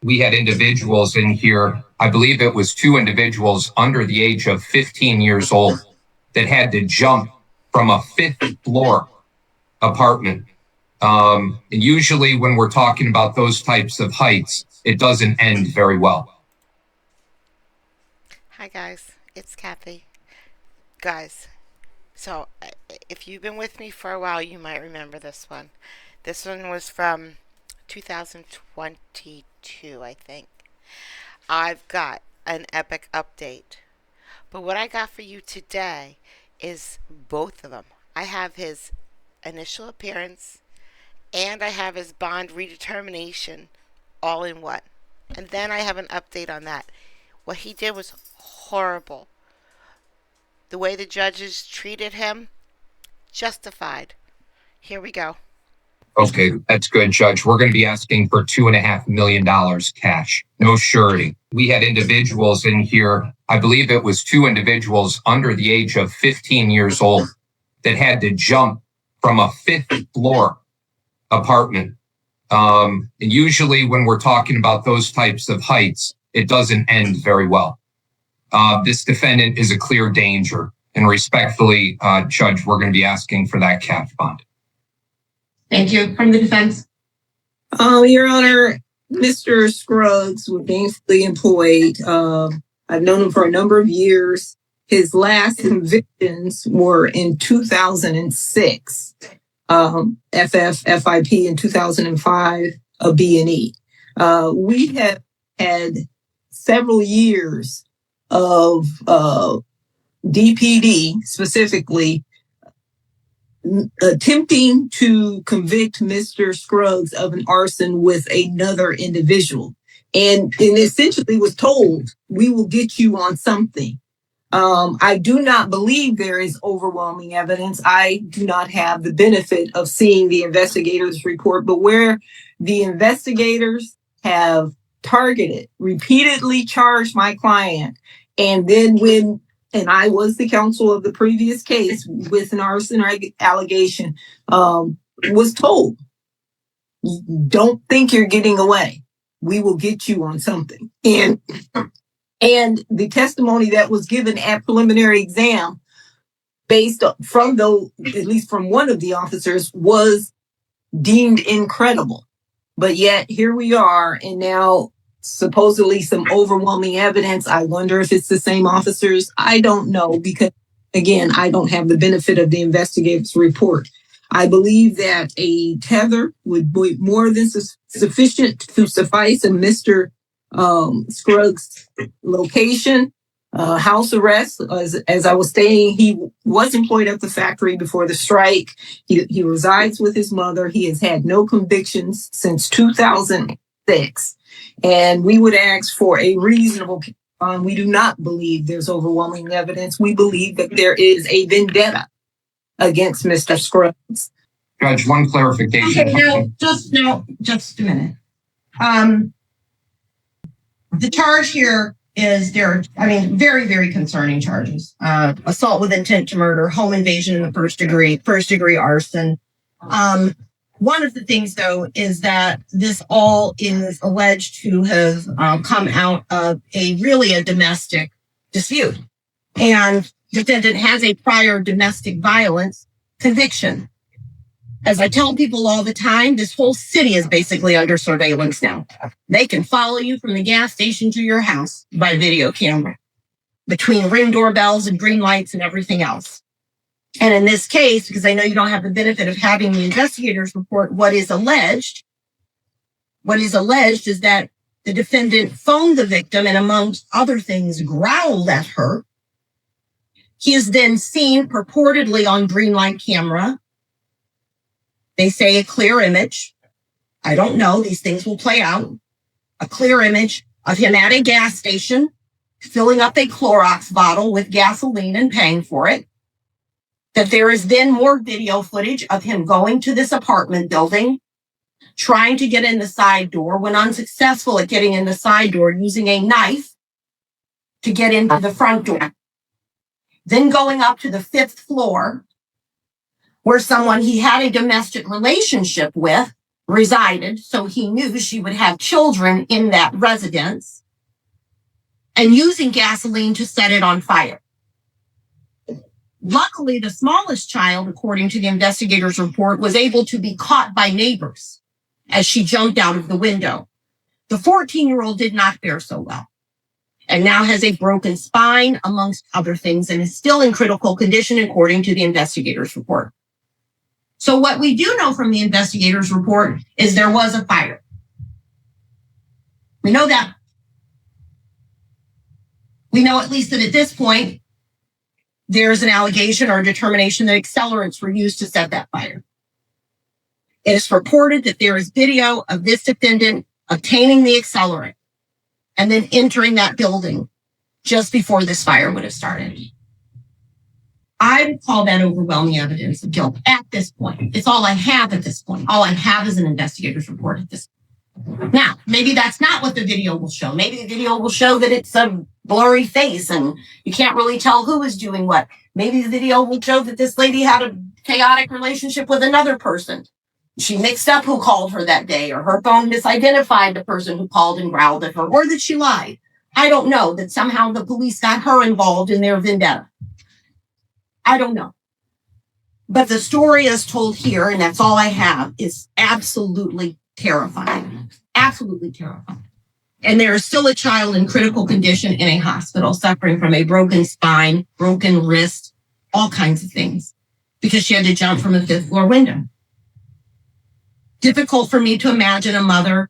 We had individuals in here, I believe it was two individuals under the age of 15 years old that had to jump from a fifth floor apartment. And usually when we're talking about those types of heights, it doesn't end very well. Hi guys, it's Kathy. Guys, so if you've been with me for a while, you might remember this one. This one was from 2022, I think. I've got an epic update. But what I got for you today is both of them. I have his initial appearance and I have his bond redetermination all in one. And then I have an update on that. What he did was horrible. The way the judges treated him, justified. Here we go. Okay, that's good, Judge. We're going to be asking for $2.5 million cash, no surety. We had individuals in here, I believe it was two individuals under the age of 15 years old that had to jump from a fifth floor apartment. And usually when we're talking about those types of heights, it doesn't end very well. This defendant is a clear danger. And respectfully, Judge, we're going to be asking for that cash bond. Thank you. From the defense. Your Honor, Mr. Scruggs was gainfully employed. I've known him for a number of years. His last convictions were in 2006, FIP in 2005, a B&E. We have had several years of DPD specifically attempting to convict Mr. Scruggs of an arson with another individual. And essentially was told, we will get you on something. I do not believe there is overwhelming evidence. I do not have the benefit of seeing the investigators' report, but where the investigators have targeted, repeatedly charged my client, and then and I was the counsel of the previous case with an arson allegation, was told, don't think you're getting away. We will get you on something. And the testimony that was given at preliminary exam, based from at least from one of the officers, was deemed incredible. But yet here we are, and now supposedly some overwhelming evidence. I wonder if it's the same officers. I don't know, because again, I don't have the benefit of the investigator's report. I believe that a tether would be more than sufficient to suffice in Mr. Scruggs' location, house arrest. As I was saying, he was employed at the factory before the strike. He resides with his mother. He has had no convictions since 2006. And we would ask for a reasonable bond. We do not believe there's overwhelming evidence. We believe that there is a vendetta against Mr. Scruggs. Judge, one clarification. Okay, just a minute. The charge here is very, very concerning charges. Assault with intent to murder, home invasion in the first degree arson. One of the things, though, is that this all is alleged to have come out of a domestic dispute. And the defendant has a prior domestic violence conviction. As I tell people all the time, this whole city is basically under surveillance now. They can follow you from the gas station to your house by video camera, between Ring doorbells and green lights and everything else. And in this case, because I know you don't have the benefit of having the investigators report what is alleged is that the defendant phoned the victim and, amongst other things, growled at her. He is then seen purportedly on green light camera. They say a clear image. I don't know. These things will play out. A clear image of him at a gas station, filling up a Clorox bottle with gasoline and paying for it. That there is then more video footage of him going to this apartment building, trying to get in the side door. When unsuccessful at getting in the side door, using a knife to get into the front door. Then going up to the fifth floor, where someone he had a domestic relationship with resided, so he knew she would have children in that residence, and using gasoline to set it on fire. Luckily, the smallest child, according to the investigator's report, was able to be caught by neighbors as she jumped out of the window. The 14-year-old did not fare so well and now has a broken spine, amongst other things, and is still in critical condition, according to the investigator's report. So what we do know from the investigator's report is there was a fire. We know that. We know at least that at this point, there's an allegation or a determination that accelerants were used to set that fire. It is reported that there is video of this defendant obtaining the accelerant and then entering that building just before this fire would have started. I would call that overwhelming evidence of guilt at this point. It's all I have at this point. All I have is an investigator's report at this point. Now, maybe that's not what the video will show. Maybe the video will show that it's a blurry face and you can't really tell who is doing what. Maybe the video will show that this lady had a chaotic relationship with another person. She mixed up who called her that day, or her phone misidentified the person who called and growled at her, or that she lied. I don't know, that somehow the police got her involved in their vendetta. I don't know. But the story as told here, and that's all I have, is absolutely terrifying. Absolutely terrifying. And there is still a child in critical condition in a hospital suffering from a broken spine, broken wrist, all kinds of things, because she had to jump from a 5th floor window. Difficult for me to imagine a mother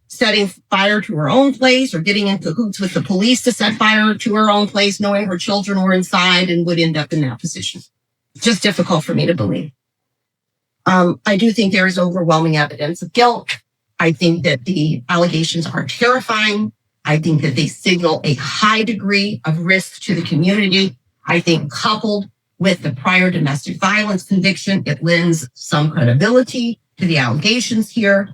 setting fire to her own place or getting into cahoots with the police to set fire to her own place, knowing her children were inside and would end up in that position. Just difficult for me to believe. I do think there is overwhelming evidence of guilt. I think that the allegations are terrifying. I think that they signal a high degree of risk to the community. I think coupled with the prior domestic violence conviction, it lends some credibility to the allegations here.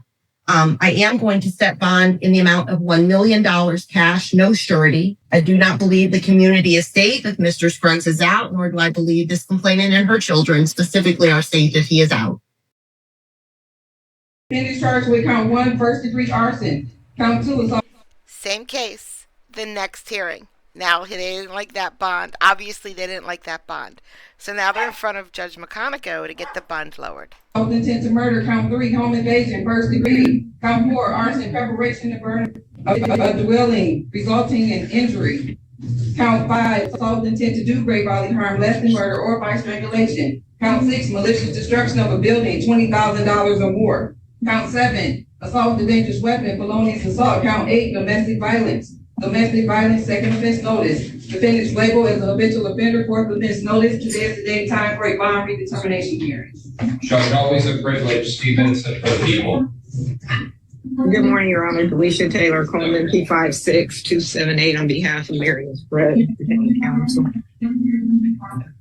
I am going to set bond in the amount of $1 million cash, no surety. I do not believe the community is safe if Mr. Scruggs is out, nor do I believe this complainant and her children specifically are safe if he is out. Defendant charged with count 1, first-degree arson. Count 2 is Same case, the next hearing. Now they didn't like that bond. Obviously, they didn't like that bond. So now they're in front of Judge McConaughey to get the bond lowered. intent to murder. Count 3, home invasion, first degree. Count 4, arson, preparation to burn a dwelling, resulting in injury. Count 5, assault intent to do great bodily harm, less than murder or by strangulation. Count 6, malicious destruction of a building, $20,000 or more. Count 7, assault with a dangerous weapon, felonious assault. Count 8, domestic violence. Domestic violence, second offense notice. Defendant's labeled as an habitual offender, fourth offense notice. Today is the day time for a bond redetermination hearing. Judge, always a privilege, Stevens, for the people. Good morning, Your Honor. Alicia Taylor Coleman, P56278 on behalf of Marion Spread, Defendant Counsel.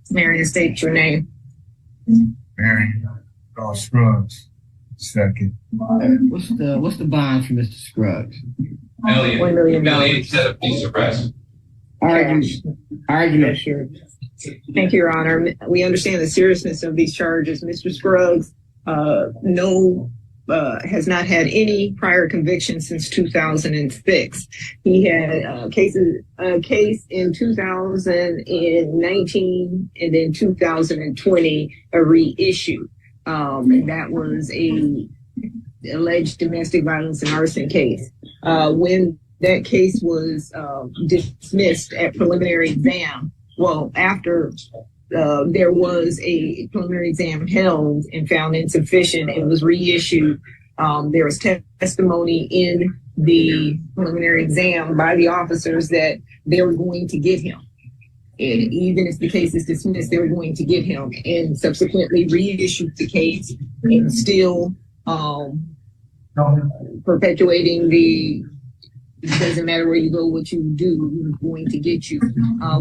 Marion, state your name. Marion Scruggs. Second. What's the bond for Mr. Scruggs? $1 million. Million set of peace arrest. Argument. Sure. Thank you, Your Honor. We understand the seriousness of these charges. Mr. Scruggs, has not had any prior convictions since 2006. He had a case in 2019 and then 2020 a reissue. And that was a alleged domestic violence and arson case. When that case was dismissed at preliminary exam, after there was a preliminary exam held and found insufficient and was reissued, there was testimony in the preliminary exam by the officers that they were going to get him. And even if the case is dismissed, they were going to get him, and subsequently reissued the case and still perpetuating the it doesn't matter where you go, what you do, we're going to get you.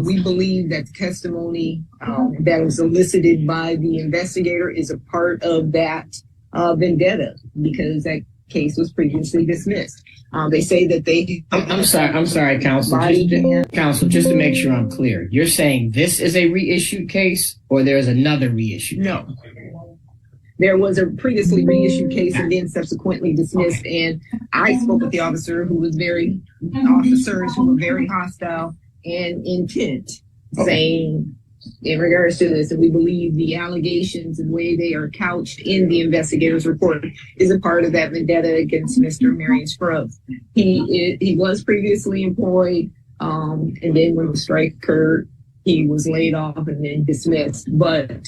We believe that the testimony that was elicited by the investigator is a part of that vendetta, because that case was previously dismissed. They say that they... I'm sorry, counsel. Counsel, just to make sure I'm clear, you're saying this is a reissued case or there's another reissue? No. there was a previously reissued case and then subsequently dismissed. And I spoke with the officers who were very hostile and intent, saying in regards to this, and we believe the allegations and the way they are couched in the investigator's report is a part of that vendetta against Mr. Marion Scruggs. He was previously employed, and then when the strike occurred, he was laid off and then dismissed. But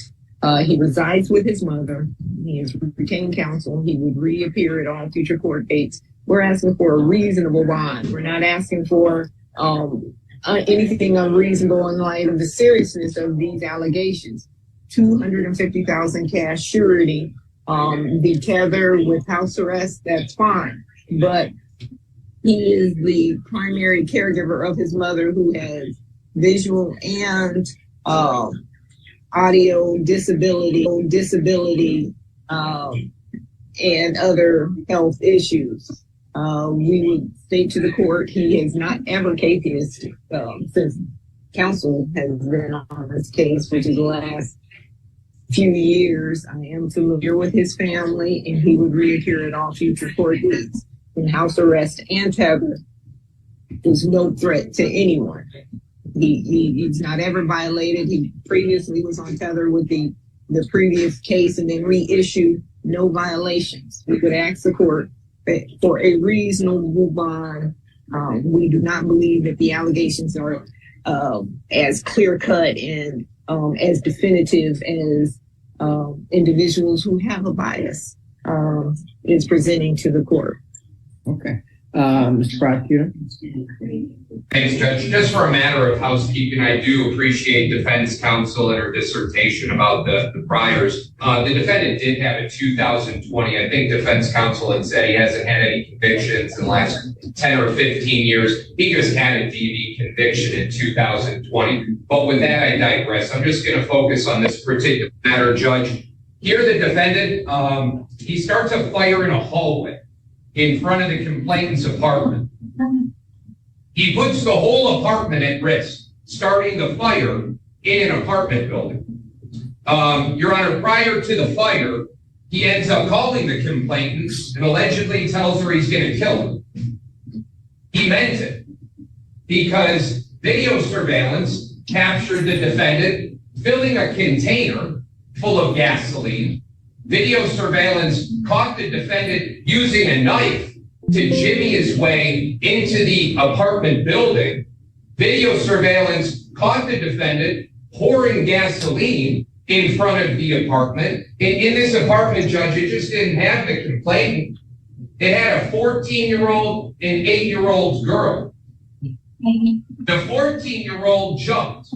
he resides with his mother. He has retained counsel. He would reappear at all future court dates. We're asking for a reasonable bond. We're not asking for anything unreasonable in light of the seriousness of these allegations. $250,000 cash surety, the tether with house arrest, that's fine. But he is the primary caregiver of his mother, who has visual and audio disability, and other health issues. We would state to the court he has not ever caseed since counsel has been on this case, which is the last few years. I am familiar with his family, and he would reappear at all future court dates. In house arrest and tether, there's no threat to anyone. He's not ever violated. He previously was on tether with the previous case and then reissued, no violations. We could ask the court for a reasonable bond. We do not believe that the allegations are as clear cut and as definitive as individuals who have a bias is presenting to the court. Okay. Mr. Prosecutor. Thanks, Judge. Just for a matter of housekeeping, I do appreciate defense counsel and her dissertation about the priors. The defendant did have a 2020. I think defense counsel had said he hasn't had any convictions in the last 10 or 15 years. He just had a DV conviction in 2020. But with that, I digress. I'm just going to focus on this particular matter, Judge. Here, the defendant, he starts a fire in a hallway in front of the complainant's apartment. He puts the whole apartment at risk, starting the fire in an apartment building. Your Honor, prior to the fire, he ends up calling the complainant and allegedly tells her he's going to kill her. He meant it because video surveillance captured the defendant filling a container full of gasoline. Video surveillance caught the defendant using a knife to jimmy his way into the apartment building. Video surveillance caught the defendant pouring gasoline in front of the apartment. In this apartment, Judge, it just didn't have the complainant. It had a 14-year-old and 8-year-old girl. The 14-year-old jumped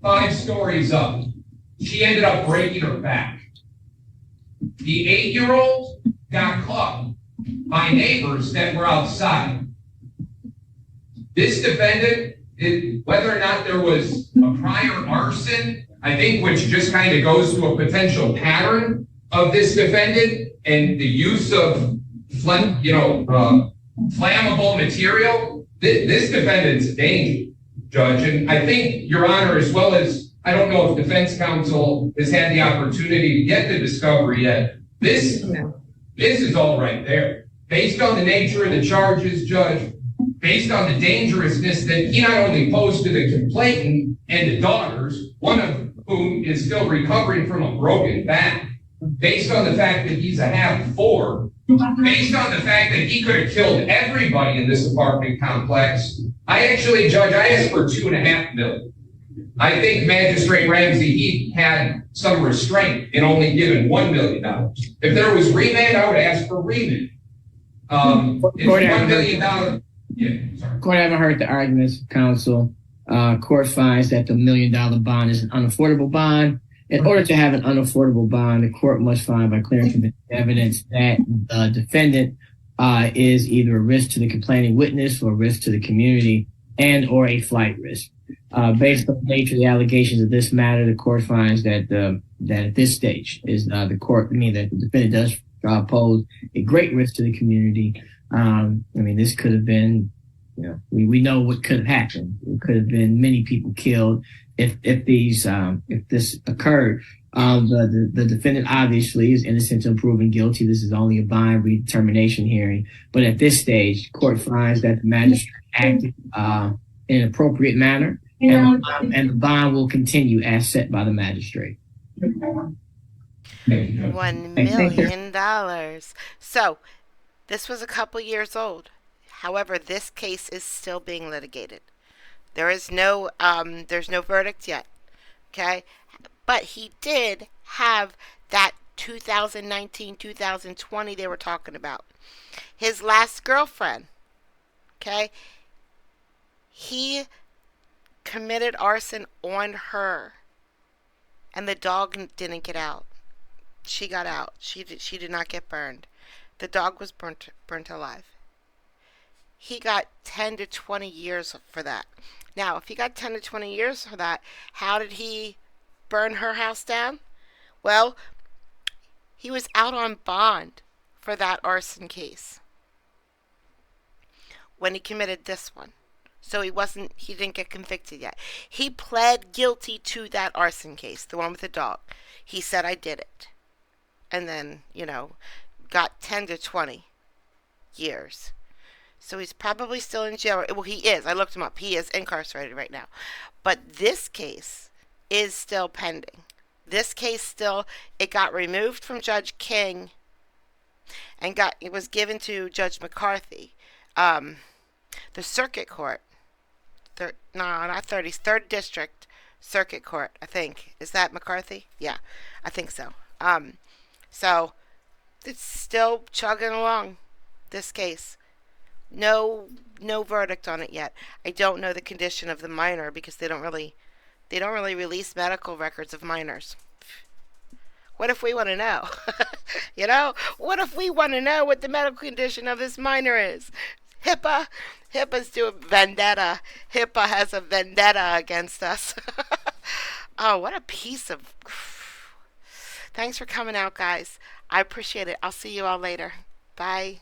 5 stories up. She ended up breaking her back. The 8-year-old got caught by neighbors that were outside. This defendant, whether or not there was a prior arson, I think, which just kind of goes to a potential pattern of this defendant and the use of flammable material, this defendant's a danger, Judge. And I think, Your Honor, as well as, I don't know if defense counsel has had the opportunity to get the discovery yet. This is all right there. Based on the nature of the charges, Judge, based on the dangerousness that he not only posed to the complainant and the daughters, one of whom is still recovering from a broken back, based on the fact that he's a half-4, based on the fact that he could have killed everybody in this apartment complex, I actually, Judge, I asked for $2.5 million. I think Magistrate Ramsey, he had some restraint in only giving $1 million. If there was remand, I would ask for remand. It's $1 million. Yeah, sorry. Court, I haven't heard the arguments of counsel. Court finds that the $1 million bond is an unaffordable bond. In order to have an unaffordable bond, the court must find by clear and convincing evidence that the defendant is either a risk to the complaining witness or a risk to the community and or a flight risk. Based on the nature of the allegations of this matter, the court finds that that at this stage is that the defendant does pose a great risk to the community. This could have been, we know what could have happened. It could have been many people killed if this occurred. The defendant obviously is innocent until proven guilty. This is only a bond redetermination hearing. But at this stage, court finds that the magistrate acted in an appropriate manner, and the bond will continue as set by the magistrate. $1 million. So this was a couple years old. However, this case is still being litigated. There's no verdict yet. Okay, but he did have that 2019, 2020 they were talking about. His last girlfriend. Okay, he committed arson on her, and the dog didn't get out. She got out. She did not get burned. The dog was burnt alive. He got 10 to 20 years for that. Now, if he got 10 to 20 years for that, how did he burn her house down? Well, he was out on bond for that arson case when he committed this one. So he didn't get convicted yet. He pled guilty to that arson case, the one with the dog. He said, I did it. And then, got 10 to 20 years. So he's probably still in jail. Well, he is. I looked him up. He is incarcerated right now. But this case is still pending. This case it got removed from Judge King and it was given to Judge McCarthy. The circuit court, not 30, 3rd District Circuit Court, I think. Is that McCarthy? Yeah, I think so. So it's still chugging along, this case. No verdict on it yet. I don't know the condition of the minor because they don't really release medical records of minors. What if we want to know? What if we want to know what the medical condition of this minor is? HIPAA's doing vendetta. HIPAA has a vendetta against us. Oh, what a piece of... Thanks for coming out, guys. I appreciate it. I'll see you all later. Bye.